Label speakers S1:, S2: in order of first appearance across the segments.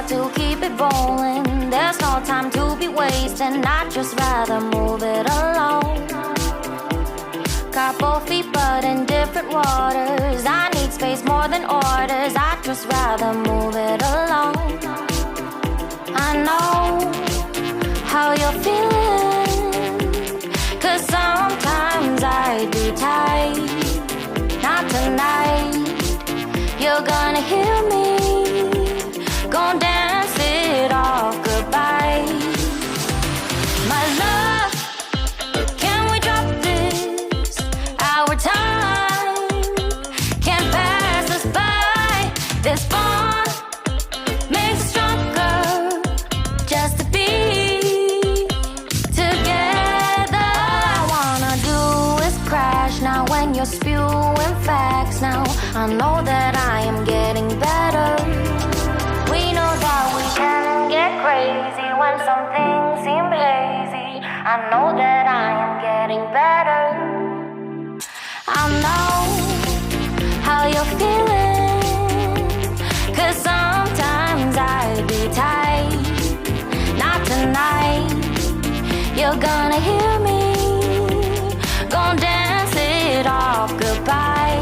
S1: got to keep it rolling. There's no time to be wasting. I'd just rather move it along. Got both feet but in different waters. I need space more than orders. I'd just rather move it along. I know how you're feeling, 'cause sometimes I do tight. Not tonight. You're gonna hear me. Gonna dance it off goodbye. My love, can we drop this? Our time can't pass us by. This bond makes us stronger just to be together. All I wanna do is crash now when you're spewing facts. Now I know that I am getting better. We know that we can get crazy when some things seem hazy. I know that I am getting better. I know how you're feeling, 'cause sometimes I be tight. Not tonight. You're gonna hear me. Gonna dance it off goodbye.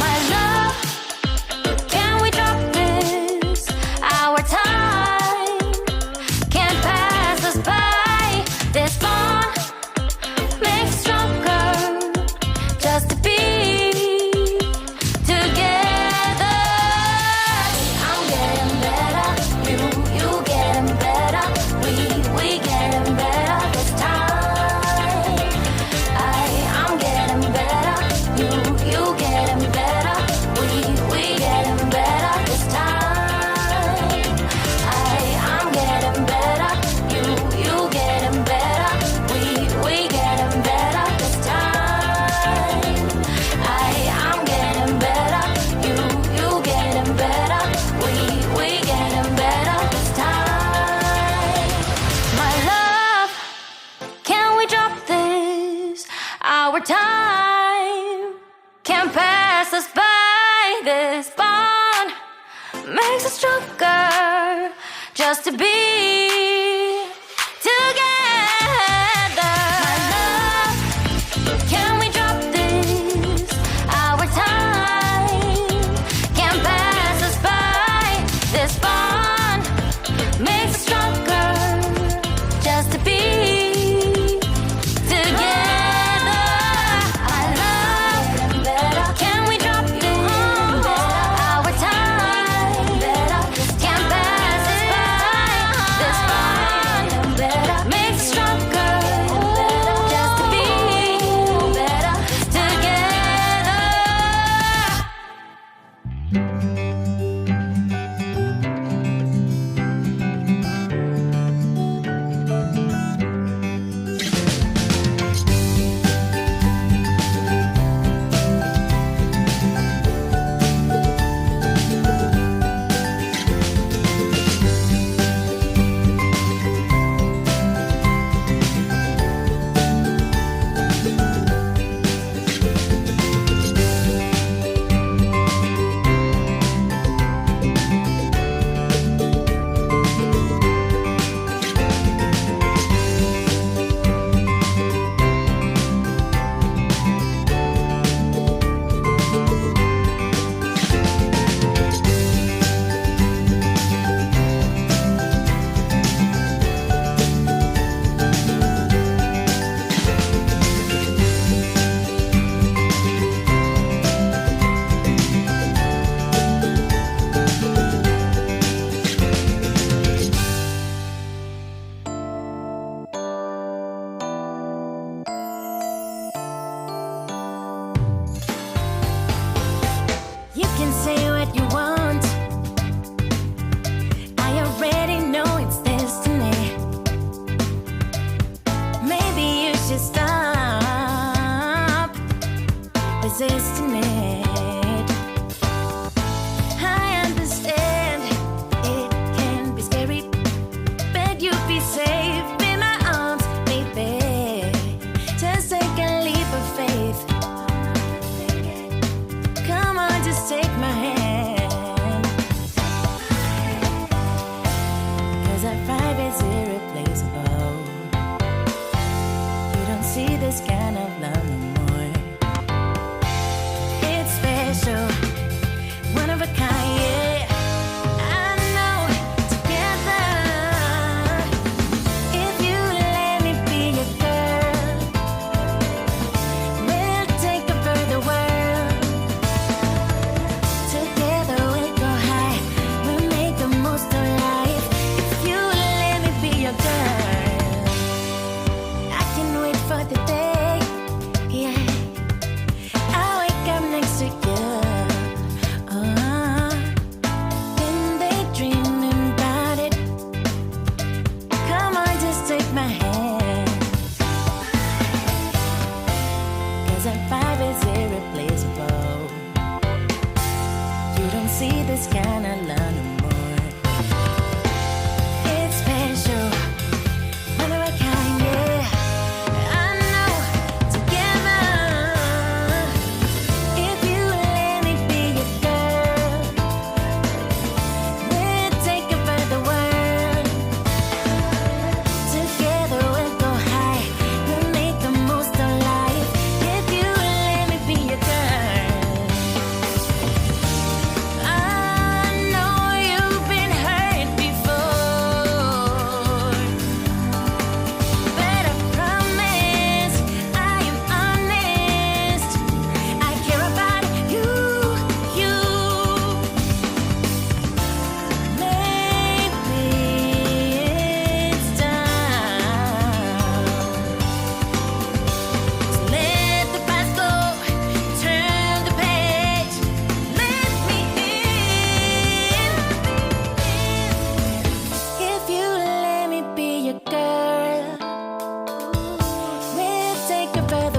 S1: My love, can we drop this? Our time can't pass us by. This bond makes us stronger just to be together. I'm getting better, you getting better. We getting better this time. I'm getting better, you getting better. We getting better this time. I'm getting better, you getting better. We getting better this time. I'm getting better, you getting better. We getting better this time. My love, can we drop this? Our time can't pass us by. This bond makes us stronger just to be together. My love, can we drop this? Our time can't pass us by. This bond makes us stronger just to be together. I love better. Can we drop this? Our time can't pass us by. This bond your breath